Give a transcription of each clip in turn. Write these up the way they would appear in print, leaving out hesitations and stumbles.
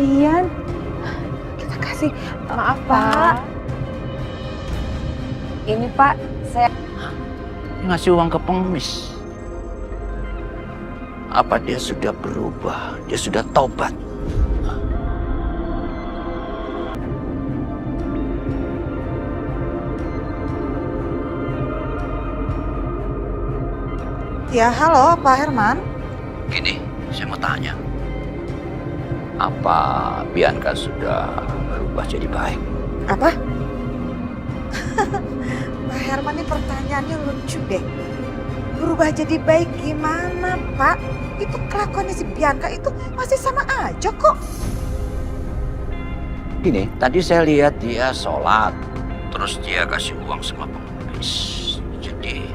kalian. Kita kasih. Maaf, Pak. Ini, Pak, saya Ngasih uang ke pengemis. Apa dia sudah berubah? Dia sudah taubat? Ya, halo Pak Herman. Gini, saya mau tanya. Apa Bianca sudah berubah jadi baik? Apa? Pak Herman, ini pertanyaannya lucu deh. Berubah jadi baik gimana, Pak? Itu kelakuannya si Bianca itu masih sama aja kok. Gini, tadi saya lihat dia sholat. Terus dia kasih uang sama pengemis. Jadi,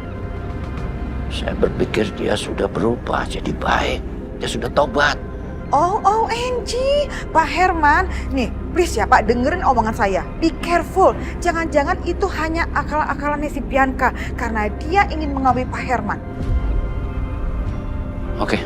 saya berpikir dia sudah berubah jadi baik. Dia sudah taubat. Oh, OMG, Pak Herman. Nih, please ya Pak, dengerin omongan saya. Be careful. Jangan-jangan itu hanya akal-akalannya si Bianca. Karena dia ingin mengawini Pak Herman. Oke.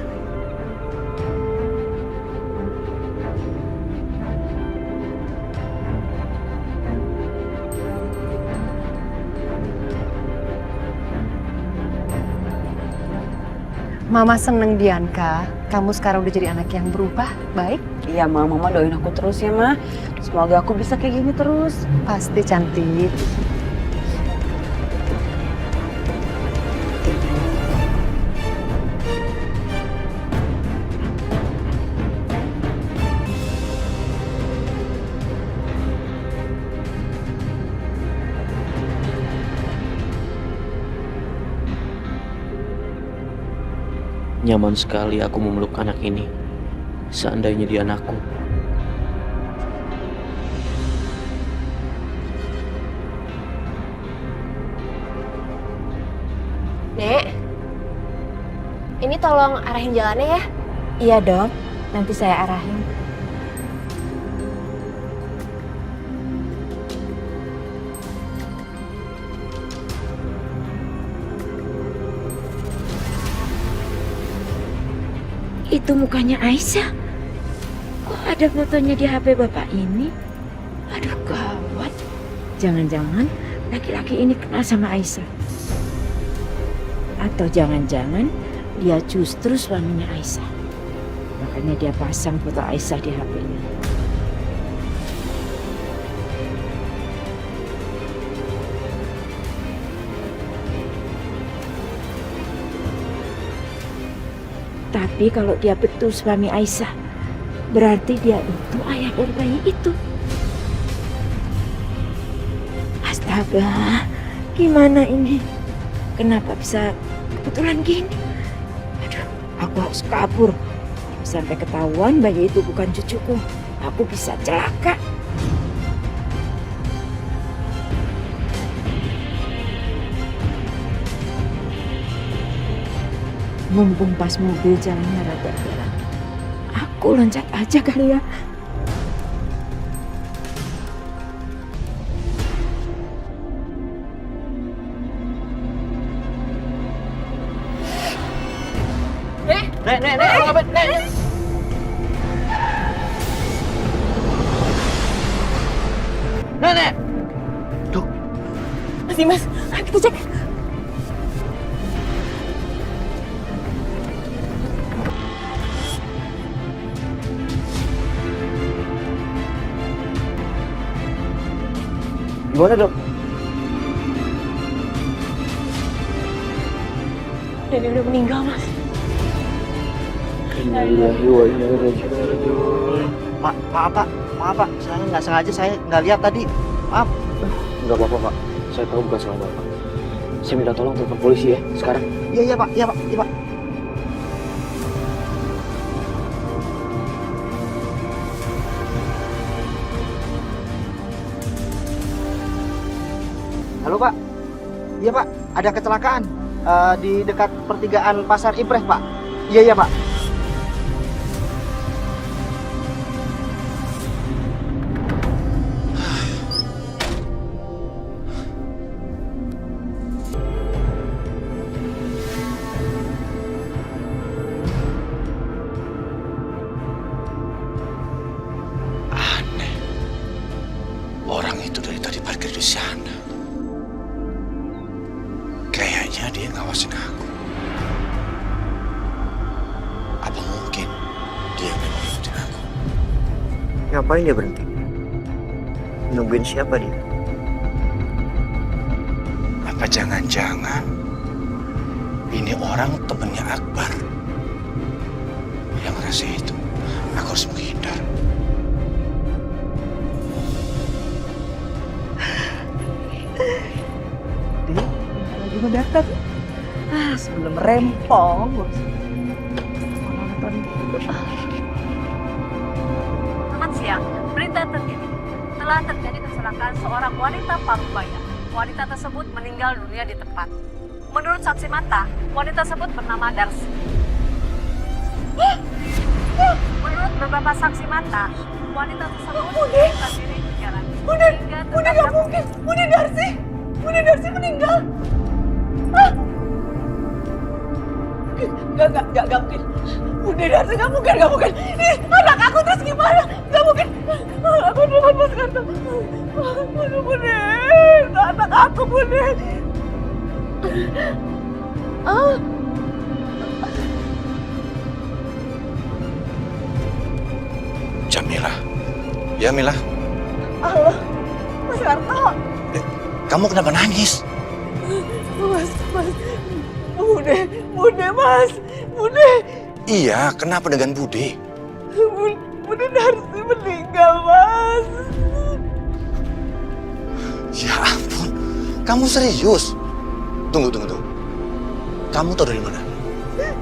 Mama seneng Bianca, kamu sekarang udah jadi anak yang berubah, baik? Iya Ma, Mama doain aku terus ya Ma. Semoga aku bisa kayak gini terus. Pasti cantik. Nyaman sekali aku memeluk anak ini. Seandainya dia anakku. Nek, ini tolong arahin jalannya ya. Iya dok, nanti saya arahin. Itu mukanya Aisyah. Kok ada fotonya di HP bapak ini? Aduh gawat. Jangan-jangan laki-laki ini kenal sama Aisyah. Atau jangan-jangan dia justru suaminya Aisyah. Makanya dia pasang foto Aisyah di HP-nya. Tapi kalau dia betul suami Aisyah, berarti dia itu ayah dari bayi itu. Astaga, gimana ini? Kenapa bisa kebetulan gini? Aduh, aku harus kabur. Sampai ketahuan bayi itu bukan cucuku, aku bisa celaka. Mumpung pas mobil jalannya rada gelap, aku loncat aja kali ya. Nek, apa ngapain? Nek. Nek. Tuh. Mas Dimas, ayo kita cek. Gimana dok? Dede udah meninggal mas. Innalillahi wa inna ilaihi raji'un. Maaf pak, saya nggak sengaja, saya nggak lihat tadi. Maaf. Enggak apa-apa pak, saya tahu bukan salah bapak. Saya minta tolong telepon polisi ya, sekarang. Iya pak, iya pak. Halo pak, iya pak, ada kecelakaan di dekat pertigaan Pasar Impres pak. Iya pak. Orang itu dari tadi parkir di sana. Kayaknya dia ngawasin aku. Apa mungkin dia memang ikutin aku? Ngapain dia berhenti? Nungguin siapa dia? Apa jangan-jangan ini orang temennya Akbar? Yang rasa itu, aku harus menghindar. Lagi mendatar. Sebelum rempong. Selamat siang, berita terkini. Telah terjadi kecelakaan seorang wanita Parubaya. Wanita tersebut meninggal dunia di tempat. Menurut saksi mata, wanita tersebut bernama Darsi. Menurut beberapa saksi mata, wanita tersebut melarikan diri di jalan. Bunda nggak mungkin. Bunda Darsi meninggal. Nggak mungkin. Bunda Darsi nggak mungkin. Ih, anak aku terus gimana? Nggak mungkin. Aku mohon mas kata. Bunda, anak aku Bunda. Jamila. Ya, Mila. Allah, Mas Karto. Kamu kenapa nangis? Mas. Bude, Mas. Bude. Iya, kenapa dengan Bude? Bude Darsi meninggal, Mas. Ya ampun, kamu serius? Tunggu. Kamu tahu dari mana?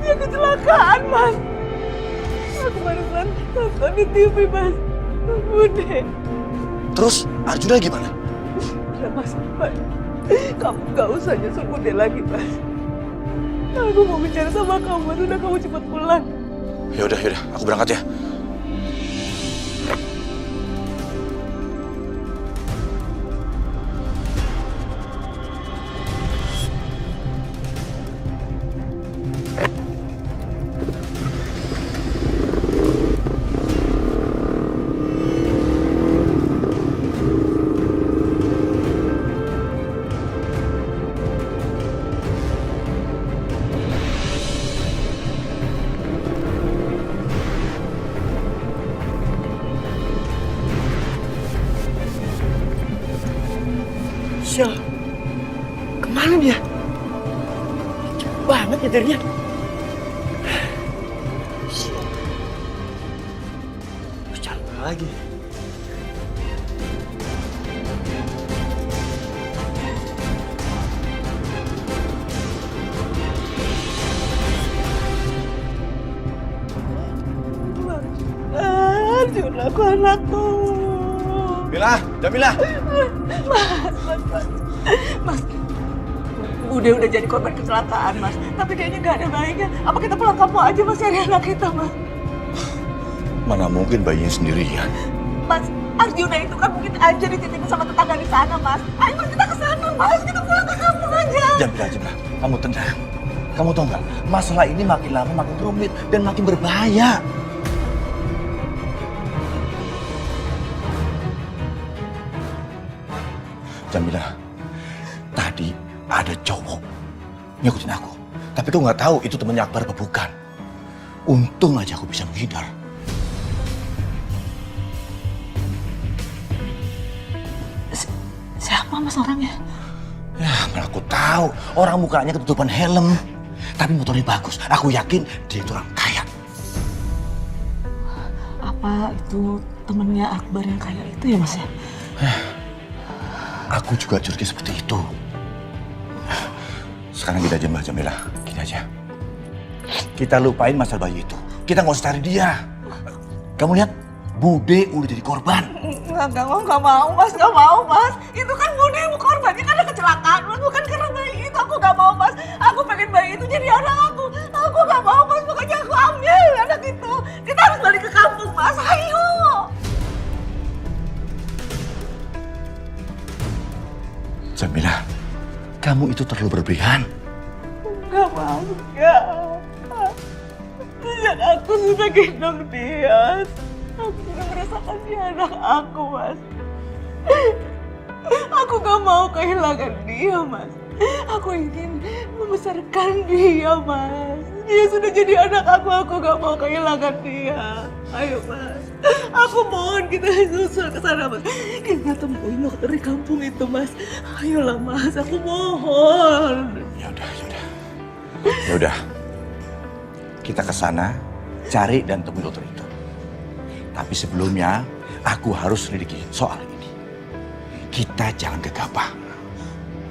Dia kecelakaan, Mas. Aku barusan nonton di TV, Mas. Bude. Terus Arjuna gimana? Udah, Mas. Kamu gak usah nyusul Bude lagi, Mas. Aku mau bicara sama kamu, Mas. Udah, kamu cepat pulang. Yaudah, aku berangkat ya. Sial, kemana dia? Cepet banget nyetirnya. Sial. Bicara lagi. Arjuna, aku anakku. Jamila. Mas, Bude udah jadi korban kecelakaan, Mas. Tapi kayaknya nggak ada baiknya. Apa kita pulang kampung aja, Mas, cari anak kita, Mas? Mana mungkin bayinya sendirian? Mas, Arjuna itu kan mungkin aja dititipin sama tetangga di sana, Mas. Ayo, Mas, kita ke sana, Mas. Kita pulang ke kampung aja. Jamila, kamu tenang. Kamu tahu nggak, masalah ini makin lama makin rumit dan makin berbahaya. Jamila, tadi ada cowok ngikutin aku. Tapi aku nggak tahu itu temannya Akbar apa bukan. Untung aja aku bisa menghindar. Siapa, Mas, orangnya? Ya, mana aku tahu. Orang mukanya ketutupan helm. Tapi motornya bagus. Aku yakin dia itu orang kaya. Apa itu temennya Akbar yang kaya itu ya, Mas, ya? Aku juga curiga seperti itu. Sekarang kita aja, Mbak Jamila. Gini aja. Kita lupain masalah bayi itu. Kita nggak usah cari dia. Kamu lihat, Bude udah jadi korban. Nggak mau, Mas. Nggak mau, Mas. Itu kan Bude korbannya karena kecelakaan, Mas. Bukan karena bayi itu. Aku nggak mau, Mas. Aku pengen bayi itu jadi anak aku. Aku nggak mau, Mas. Pokoknya aku ambil anak itu. Kita harus balik ke kampung, Mas. Ayo. Jamila, kamu itu terlalu berlebihan. Nggak mau, nggak. Sejak aku sudah gendong dia, aku sudah merasakan dia anak aku, Mas. Aku gak mau kehilangan dia, Mas. Aku ingin membesarkan dia, Mas. Dia sudah jadi anak aku gak mau kehilangan dia. Ayo, Mas. Aku mohon kita susul ke sana, Mas. Kita temuin dokter di kampung itu, Mas. Ayolah, Mas. Aku mohon. Ya udah. Kita ke sana, cari dan temui dokter itu. Tapi sebelumnya, aku harus selidiki soal ini. Kita jangan gegabah.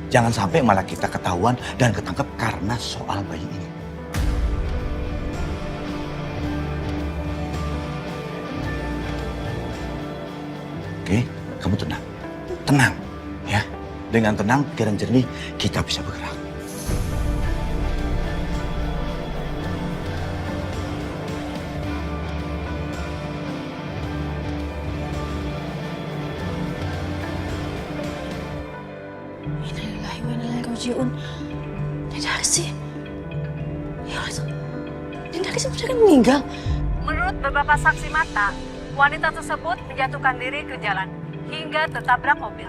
Jangan sampai malah kita ketahuan dan ketangkep karena soal bayi ini. Oke, kamu tenang. Tenang, ya. Dengan tenang, pikiran jernih, kita bisa bergerak. Meninggal. Menurut beberapa saksi mata, wanita tersebut menjatuhkan diri ke jalan hingga tertabrak mobil.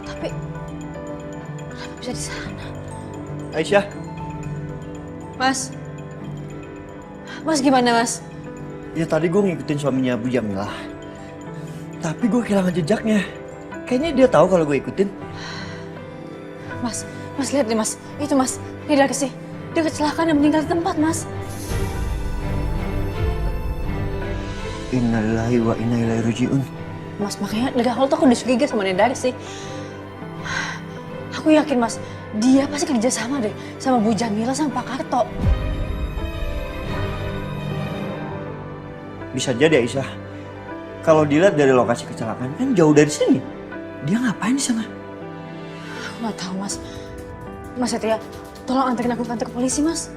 Tapi kenapa bisa di sana? Aisyah, Mas gimana, Mas? ya tadi gue ngikutin suaminya Bu Jamilah. Tapi gue kehilangan jejaknya. Kayaknya dia tahu kalau gue ikutin. Mas lihat nih, Mas. Itu, Mas. Dia dari sih. Dia kecelakaan dan meninggal di tempat, Mas. Innalillahi wa inna ilaihi raji'un. Mas, makanya dari awal tuh aku udah curiga sama Nedari sih. Aku yakin, Mas, dia pasti kerja sama deh sama Bu Jamila sama Pak Karto. Bisa jadi Aisyah. Kalau dilihat dari lokasi kecelakaan kan jauh dari sini. Dia ngapain di sana? Aku nggak tahu, Mas. Mas Setia, tolong anterin aku ke kantor polisi, Mas.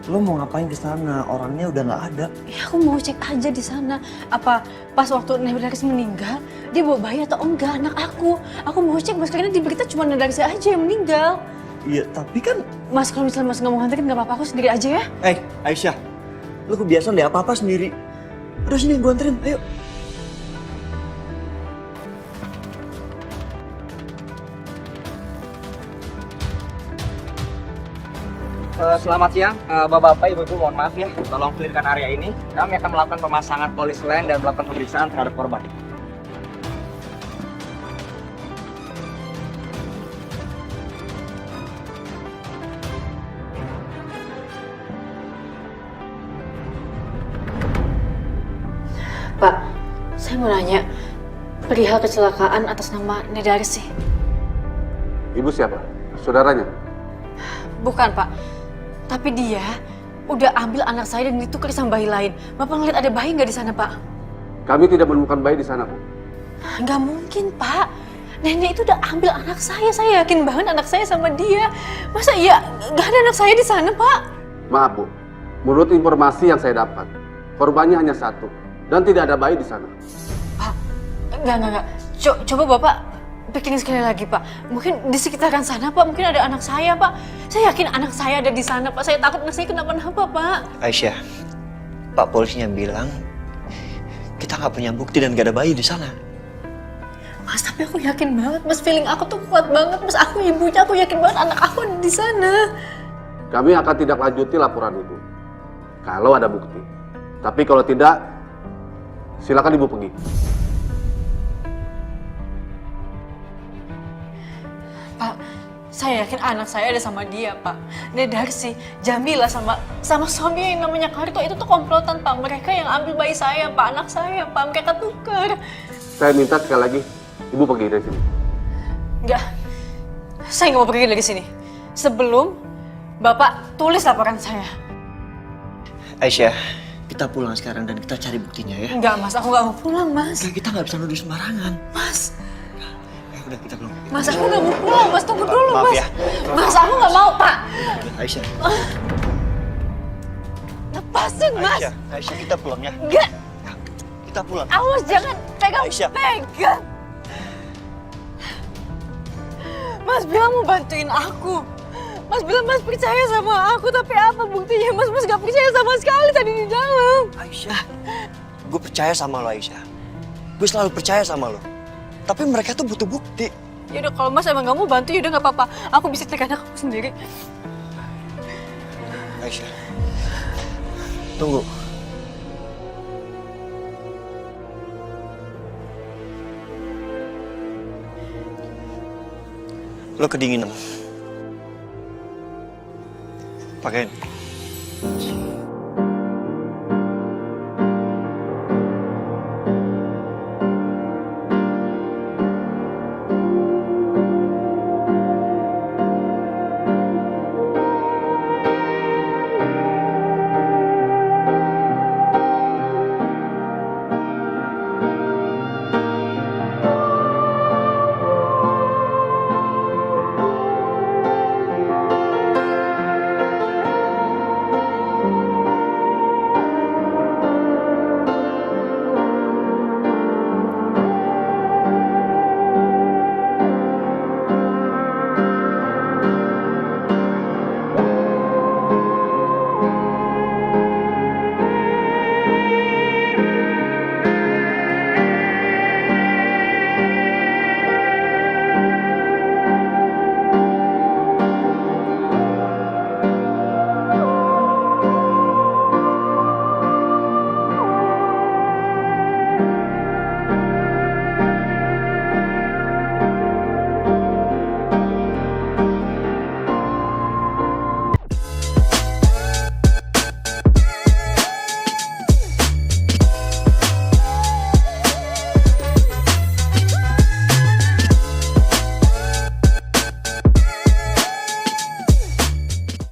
Lo mau ngapain ke sana? Orangnya udah nggak ada. Ya, aku mau cek aja di sana. Apa pas waktu Nedaris meninggal, dia bawa bayi atau enggak anak aku? Aku mau cek, Mas, karena di berita cuma Nedaris aja yang meninggal. Iya, tapi kan... Mas, kalau misalnya Mas nggak mau nganterin, nggak apa-apa, aku sendiri aja ya. Aisyah, lo kebiasaan deh apa-apa sendiri. Udah sini, gue anterin, ayo. Selamat siang, Bapak-Bapak, Ibu-Ibu, mohon maaf ya, tolong clearkan area ini. Kami akan melakukan pemasangan polis lain dan melakukan pemeriksaan terhadap korban. Pak, saya mau nanya, perihal kecelakaan atas nama Nedaris sih? Ibu siapa? Saudaranya? Bukan, Pak. Tapi dia udah ambil anak saya dan ditukar sama bayi lain. Bapak ngeliat ada bayi nggak di sana, Pak? Kami tidak menemukan bayi di sana, Bu. Nggak mungkin, Pak. Nenek itu udah ambil anak saya. Saya yakin banget anak saya sama dia. Masa iya nggak ada anak saya di sana, Pak? Maaf, Bu. Menurut informasi yang saya dapat, korbannya hanya satu dan tidak ada bayi di sana. Pak, enggak. Coba Bapak pikirin sekali lagi, Pak. Mungkin di sekitaran sana, Pak. Mungkin ada anak saya, Pak. Saya yakin anak saya ada di sana, Pak. Saya takut anak saya kenapa-napa, Pak. Aisyah, Pak polisinya bilang kita nggak punya bukti dan nggak ada bayi di sana. Mas, tapi aku yakin banget, Mas. Feeling aku tuh kuat banget, Mas. Aku ibunya, aku yakin banget anak aku ada di sana. Kami akan tidak lanjuti laporan itu kalau ada bukti. Tapi kalau tidak, silakan Ibu pergi. Pak, saya yakin anak saya ada sama dia, Pak. Nedarsi, Jamila sama suami yang namanya Karto itu tuh komplotan, Pak. Mereka yang ambil bayi saya, Pak. Anak saya, Pak. Mereka tukar. Saya minta sekali lagi, Ibu pergi dari sini. Enggak, saya nggak mau pergi dari sini. Sebelum Bapak tulis laporan saya. Aisyah, kita pulang sekarang dan kita cari buktinya ya. Enggak, Mas. Aku nggak mau pulang, Mas. Kita nggak bisa nuduh sembarangan. Mas. Udah, kita pulang. Mas, aku nggak mau pulang, Mas. Tunggu dulu, Maaf Mas. ya. Mas, aku nggak mau, Pak. Aisyah. Lepasin, Mas. Aisyah, kita pulang ya. Enggak. Kita pulang. Awas, jangan pegang. Aisyah. Pegang. Mas bilang mau bantuin aku. Mas bilang Mas percaya sama aku, tapi apa buktinya? Mas nggak percaya sama sekali tadi di dalam. Aisyah, Gue percaya sama lo, Aisyah. Gue selalu percaya sama lo. Tapi mereka tuh butuh bukti. Yaudah kalau Mas emang gak mau bantu, yaudah gak apa-apa. Aku bisa cek anak aku sendiri. Aisyah, tunggu. Lo kedinginan. Pakein.